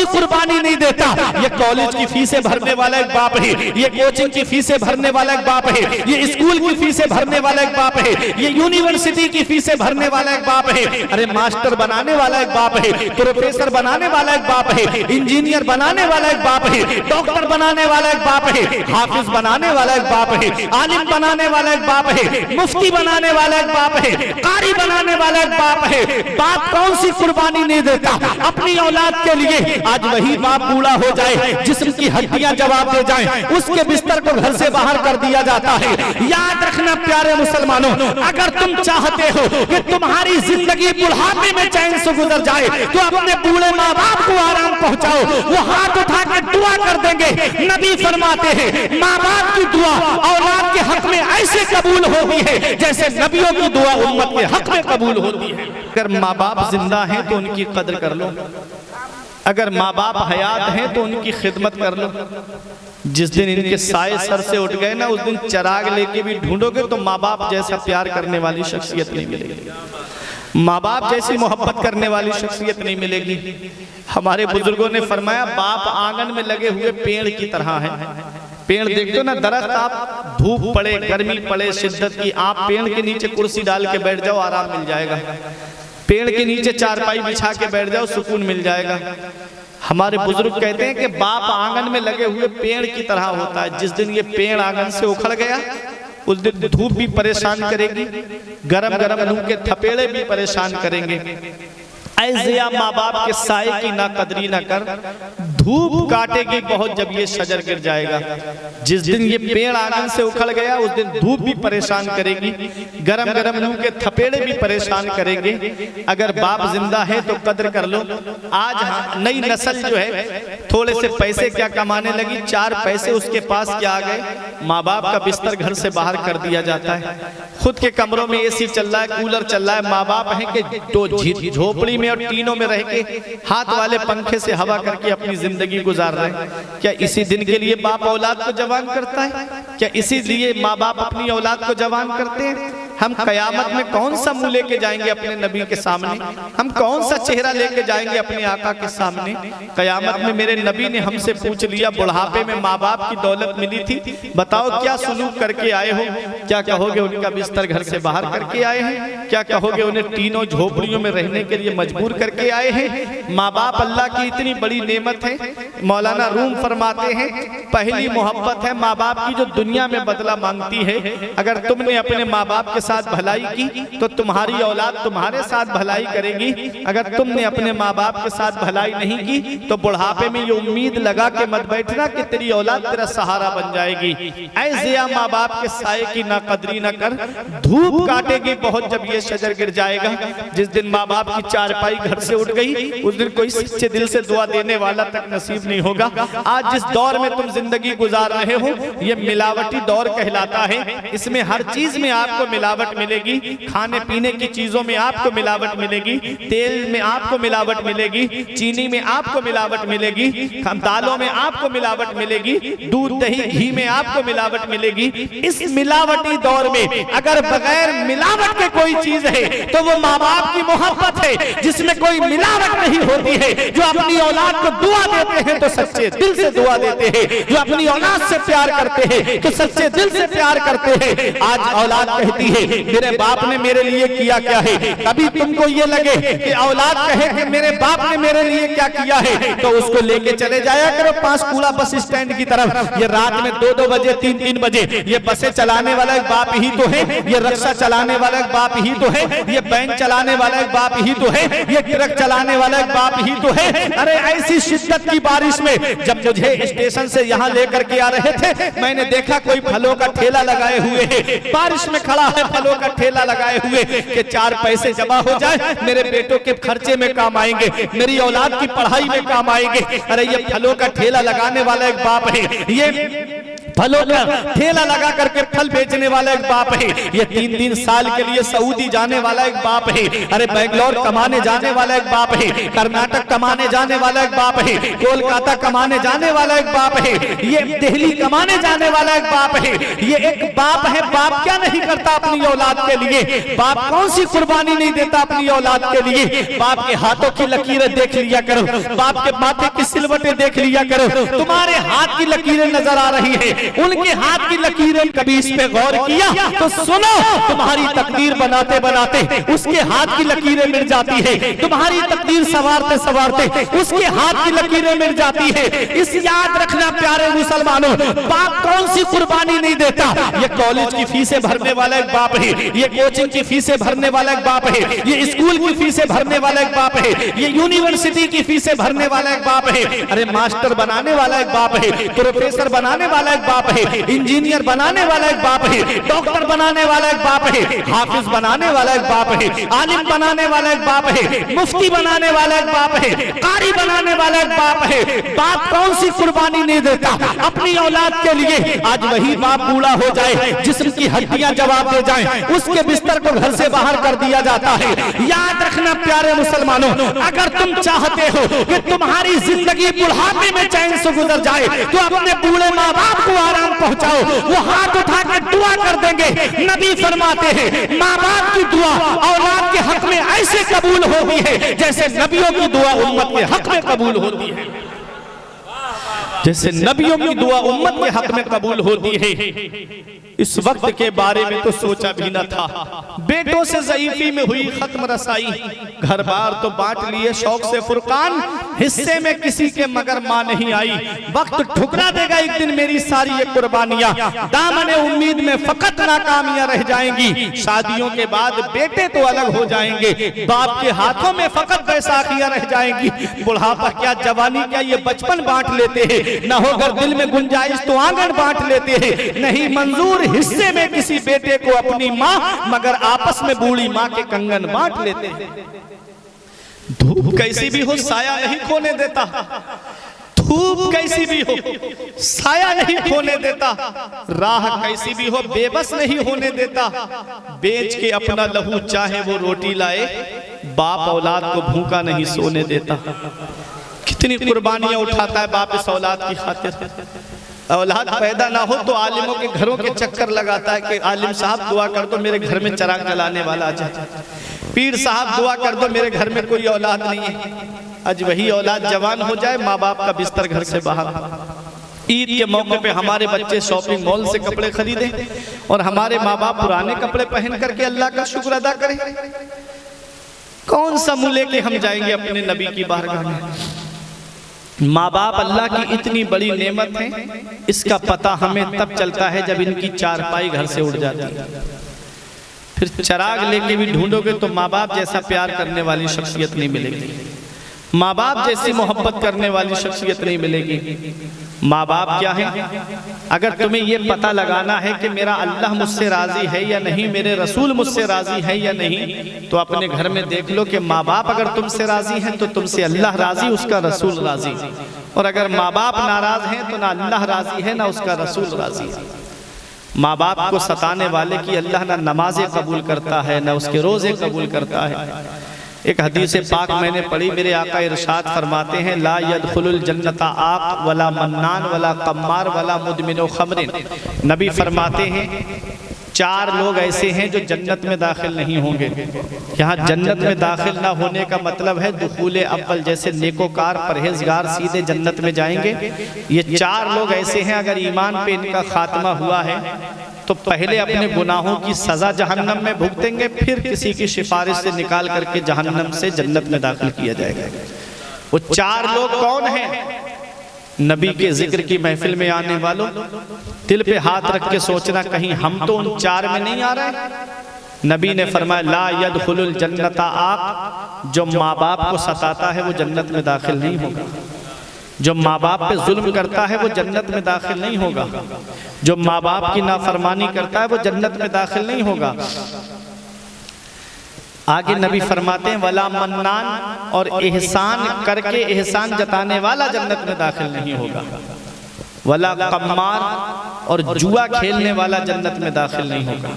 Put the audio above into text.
कुर्बानी नहीं देता। ये कॉलेज की फीसें भरने वाला एक बाप है, ये कोचिंग की फीसें भरने वाला एक बाप है, ये स्कूल की फीसें भरने वाला एक बाप है, ये यूनिवर्सिटी की फीसें भरने वाला एक बाप है। अरे मास्टर बनाने वाला एक बाप है, प्रोफेसर बनाने वाला एक बाप है, इंजीनियर बनाने वाला एक बाप है, डॉक्टर बनाने वाला एक बाप है, हाफिज बनाने वाला एक बाप है, आलिम बनाने वाला एक बाप है, मुफ्ती बनाने वाला एक बाप है, कारी बनाने वाला एक बाप है। बाप कौन सी कुर्बानी नहीं देता अपनी औलाद के लिए। आज वही बाप बूढ़ा हो जाए, जिस्म की हड्डियां जवाब दे जाएं, उसके बिस्तर को घर से बाहर कर दिया जाता है। याद रखना प्यारे मुसलमानों, अगर तुम चाहते हो कि तुम्हारी जिंदगी बुढ़ापे में चैन से गुजर जाए तो अपने बूढ़े माँ बाप को आराम पहुंचाओ। वो हाथ उठा कर दुआ कर देंगे। नबी फरमाते हैं माँ बाप की दुआ औलाद के हक में ऐसे कबूल होती है जैसे नबियों की दुआ उम्मत के हक में कबूल होती है। अगर माँ बाप जिंदा हैं तो उनकी कदर कर लो, अगर माँ बाप हयात हैं तो उनकी खिदमत कर लो। जिस दिन इनके साए सर से उठ गए ना, उस दिन चिराग लेके भी ढूंढोगे तो माँ बाप जैसा प्यार करने वाली शख्सियत नहीं मिलेगी, माँ बाप जैसी मोहब्बत करने वाली शख्सियत नहीं मिलेगी। हमारे बुजुर्गों ने फरमाया बाप आंगन में लगे हुए पेड़ की तरह है। पेड़ देखते हो ना, दरख्त, आप धूप पड़े, गर्मी पड़े, शिद्दत की, आप पेड़ के नीचे कुर्सी डाल के बैठ जाओ, आराम मिल जाएगा। पेड़ के नीचे चारपाई बिछा के बैठ जाओ, सुकून मिल जाएगा। हमारे बुजुर्ग कहते हैं कि बाप आंगन में लगे हुए पेड़ की तरह होता है। जिस दिन ये पेड़ आंगन से उखड़ गया उस दिन धूप भी परेशान करेगी, गरम गरम लू के थपेड़े भी परेशान करेंगे। ऐसे माँ बाप के साए की ना कदरी ना कर, धूप काटेगी बहुत जब ये शजर गिर जाएगा। जिस दिन ये पेड़ आंगन से उखड़ गया उस दिन धूप भी परेशान करेगी, गरम गरम लू के थपेड़े भी परेशान करेंगे। अगर बाप जिंदा है तो कदर कर लो। आज नई नस्ल जो है थोड़े से पैसे क्या कमाने लगी, 4 पैसे उसके पास क्या आ गए, माँ बाप का बिस्तर घर से बाहर कर दिया जाता है। खुद के कमरों में एसी चल रहा है, कूलर चल रहा है। माँ बाप है कि तो झोपड़ी में और टीनों में रह के हाथ वाले पंखे से हवा करके अपनी जिंदगी गुजार रहे हैं। क्या इसी दिन के लिए बाप औलाद को जवान करता है? क्या इसी लिए माँ बाप अपनी औलाद को जवान करते हैं? हम कयामत में कौन सा मुंह लेके जाएंगे अपने नबी के सामने? हम कौन सा चेहरा लेके जाएंगे अपने आका के सामने? कयामत में मेरे नबी ने हमसे पूछ लिया, बुढ़ापे में माँ बाप की दौलत मिली थी, बताओ क्या सुलूक करके आए हो? क्या कहोगे उनका बिस्तर घर से बाहर करके आए हैं? क्या कहोगे उन्हें तीनों झोपड़ियों में रहने के लिए मजबूर करके आए हैं? माँ बाप अल्लाह की इतनी बड़ी नेमत है। मौलाना रूम फरमाते हैं पहली मोहब्बत है माँ बाप की जो दुनिया में बदला मांगती है। अगर तुमने अपने माँ बाप के साथ भलाई की तो तुम्हारी औलाद तुम्हारे साथ भलाई करेगी। अगर तुमने अपने माँ बाप के साथ भलाई नहीं की तो बुढ़ापे में ये उम्मीद लगा के मत बैठना कि तेरी औलाद तेरा सहारा बन जाएगी। ऐसे माँ बाप के साए की ना कदरी ना कर, धूप काटेगी बहुत जब ये शजर गिर जाएगा। जिस दिन माँ बाप की चारपाई घर से उठ गई उस दिन कोई सच्चे दिल से दुआ देने वाला तक नसीब नहीं होगा। आज जिस दौर में तुम जिंदगी गुजार रहे हो ये मिलावटी दौर कहलाता है। इसमें हर चीज में आपको मिलावट मिलेगी, खाने पीने की चीजों में आपको मिलावट मिलेगी, तेल में आपको मिलावट मिलेगी, चीनी में आपको मिलावट मिलेगी, दालों में आपको मिलावट मिलेगी, दूध दही घी में आपको मिलावट मिलेगी। इस मिलावटी दौर में अगर बगैर मिलावट के कोई चीज है तो वो माँ बाप की मोहब्बत है जिसमें कोई मिलावट नहीं होती है। जो अपनी औलाद को दुआ देते हैं तो सच्चे दिल से दुआ देते हैं, जो अपनी औलाद से प्यार करते हैं तो सच्चे दिल से प्यार करते हैं। आज औलाद कहती है मेरे बाप ने मेरे लिए किया क्या है। कभी तुमको ये लगे कि औलाद कहे कि मेरे बाप ने मेरे लिए क्या किया है तो उसको लेके चले जाया करो पंचकूला बस स्टैंड की तरफ। ये रात में 2-2 बजे 3-3 बजे ये बसें चलाने वाला एक बाप ही तो है, ये रिक्शा चलाने वाला एक बाप ही तो है, ये बैंक चलाने वाला एक बाप ही तो है, ये ट्रक चलाने वाला एक बाप ही तो है। अरे ऐसी शिद्दत की बारिश में जब मुझे स्टेशन से यहाँ लेकर के आ रहे थे मैंने देखा कोई फलों का ठेला लगाए हुए है, बारिश में खड़ा है फलों का ठेला लगाए हुए कि 4 पैसे जमा हो जाए मेरे बेटों के खर्चे में काम आएंगे, मेरी औलाद की पढ़ाई में काम आएंगे। अरे ये फलों का ठेला लगाने वाला एक बाप है, ये फलों का ठेला लगा करके फल बेचने वाला एक बाप है, ये 3-3 साल के लिए सऊदी जाने वाला एक बाप है, अरे बैंगलोर कमाने जाने वाला एक बाप है, कर्नाटक कमाने जाने वाला एक बाप है, कोलकाता कमाने जाने वाला एक बाप है, ये दिल्ली कमाने जाने वाला एक बाप है। ये एक बाप है, बाप क्या नहीं करता अपनी औलाद के लिए, बाप कौन सी कुर्बानी नहीं देता अपनी औलाद के लिए। बाप के हाथों की लकीरें देख लिया करो, बाप के माथे की सिलवटें देख लिया करो। तुम्हारे हाथ की लकीरें नजर आ रही है, उनके हाथ की लकीरें कभी इस पे गौर किया तो सुनो, तुम्हारी तकदीर बनाते बनाते उसके हाथ की लकीरें मिट जाती है, तुम्हारी तकदीर संवारते संवारते उसके हाथ की लकीरें मिट जाती है। इस याद रखना प्यारे मुसलमानों, बाप कौन सी कुर्बानी नहीं देता। ये कॉलेज की फीसें भरने वाला एक बाप है, ये कोचिंग की फीसें भरने वाला एक बाप है, ये स्कूल की फीसें भरने वाला एक बाप है, ये यूनिवर्सिटी की फीसें भरने वाला एक बाप है, अरे मास्टर बनाने वाला एक बाप है, प्रोफेसर बनाने वाला एक बाप है, इंजीनियर बनाने वाला एक बाप है, डॉक्टर बनाने वाला एक बाप है, हाफिज बनाने वाला एक बाप है, आलिम बनाने वाला एक बाप है, मुफ्ती बनाने वाला एक बाप है, कारी बनाने वाला एक बाप है। बाप कौन सी कुर्बानी नहीं देता अपनी औलाद के लिए। आज वही बाप बूढ़ा हो जाए, जिस्म की हड्डियां जवाब दे जाएं, उसके बिस्तर को घर से बाहर कर दिया जाता है। याद रखना प्यारे मुसलमानों, अगर तुम चाहते हो कि तुम्हारी जिंदगी बुढ़ापे में चैन से गुजर जाए तो अपने बूढ़े माँ बाप को आराम पहुंचाओ, वो हाथ उठा कर दुआ कर देंगे। नबी फरमाते हैं माँ बाप की दुआ औलाद के हक में ऐसे कबूल होती है जैसे नबियों की दुआ उम्मत के हक में कबूल होती है, जैसे नबियों की दुआ उम्मत के हक में कबूल होती है। इस वक्त के बारे में तो सोचा भी न था। बेटों से ज़ईफी में हुई खत्म रसाई, घर बार तो बांट लिए शौक से फुरकान, हिस्से में किसी के मगर मां नहीं आई। वक्त ठुकरा देगा एक दिन मेरी सारी ये कुर्बानियां, दामने उम्मीद में फकत नाकामियां रह जाएंगी। शादियों के बाद बेटे तो अलग हो जाएंगे, बाप के हाथों में फकत बैसाखियां रह जाएंगी। बुढ़ापा क्या जवानी क्या ये बचपन बांट लेते हैं, न होकर दिल में गुंजाइश तो आंगन बांट लेते हैं। नहीं मंजूर हिस्से में किसी बेटे को अपनी माँ, मगर आपस में बूढ़ी माँ के कंगन बांट लेते हैं। धूप कैसी भी हो साया नहीं खोने देता, धूप कैसी भी हो साया नहीं खोने देता, राह कैसी भी हो बेबस नहीं होने देता। बेच के अपना लहू चाहे वो रोटी लाए, बाप औलाद को भूखा नहीं सोने देता। कितनी कुर्बानियां उठाता है बाप इस औलाद की खातिर। औलाद पैदा ना हो तो आलिमों के घरों के चक्कर लगाता है कि आलिम साहब दुआ कर दो मेरे घर में चिराग जलाने वाला आ जाए, पीर साहब दुआ कर दो मेरे घर में कोई औलाद नहीं है। आज वही औलाद जवान हो जाए, माँ बाप का बिस्तर घर से बाहर। ईद के मौके पे हमारे बच्चे शॉपिंग मॉल से कपड़े खरीदें और हमारे माँ बाप पुराने कपड़े पहन करके अल्लाह का शुक्र अदा करें। कौन सा मुँह लेके हम जाएंगे अपने नबी की बारगाह में। माँ बाप अल्लाह की इतनी बड़ी नेमत है, इसका पता हमें तब चलता है जब इनकी चारपाई घर से उड़ जाती है। फिर चिराग लेके भी ढूंढोगे तो माँ बाप जैसा प्यार करने वाली शख्सियत नहीं मिलेगी, माँ बाप जैसी मोहब्बत करने वाली शख्सियत नहीं मिलेगी। माँ बाप क्या है? अगर तुम्हें ये पता लगाना है कि मेरा अल्लाह मुझसे राजी है या नहीं, मेरे रसूल मुझसे राजी है या नहीं, तो अपने घर में देख लो कि माँ बाप अगर तुमसे राजी हैं तो तुमसे अल्लाह राजी, उसका रसूल राजी। और अगर माँ बाप नाराज हैं तो ना अल्लाह राजी है ना उसका रसूल राजी है। माँ बाप को सताने वाले की अल्लाह ना नमाजें कबूल करता है ना उसके रोजे कबूल करता है। एक हदीस पाक मैंने पढ़ी, मेरे आका इरशाद फरमाते हैं ला यदखुलुल जन्नता आक वला मन्नान वला कम्मार वला मुदमिनो खमरिन। नबी फरमाते हैं 4 लोग ऐसे हैं जो जन्नत में दाखिल नहीं होंगे। यहाँ जन्नत में दाखिल ना होने का मतलब है दुखूले अव्वल, जैसे नेकोकार परहेजगार सीधे जन्नत में जाएंगे। ये 4 लोग ऐसे हैं अगर ईमान पे इनका खात्मा हुआ है तो पहले अपने गुनाहों की सजा जहन्नम में भुगतेंगे, फिर किसी की सिफारिश से निकाल करके जहन्नम से जन्नत में दाखिल किया जाएगा। वो 4 लोग कौन हैं? नबी के जिक्र की महफिल में आने वालों, दिल पे हाथ रख के सोचना कहीं हम तो उन 4 में नहीं आ रहे। नबी ने फरमाया ला यदखुलुल जन्नता आक, जो माँ बाप को सताता है वो जन्नत में दाखिल नहीं होगा। जो माँ बाप पे जुल्म करता है वो जन्नत में दाखिल नहीं होगा। जो माँ बाप की नाफरमानी करता है वो जन्नत में दाखिल नहीं होगा। आगे नबी फरमाते हैं वला मन्नान, और एहसान करके एहसान जताने वाला जन्नत में दाखिल नहीं होगा। वला कम्मार, और जुआ खेलने वाला जन्नत में दाखिल नहीं होगा।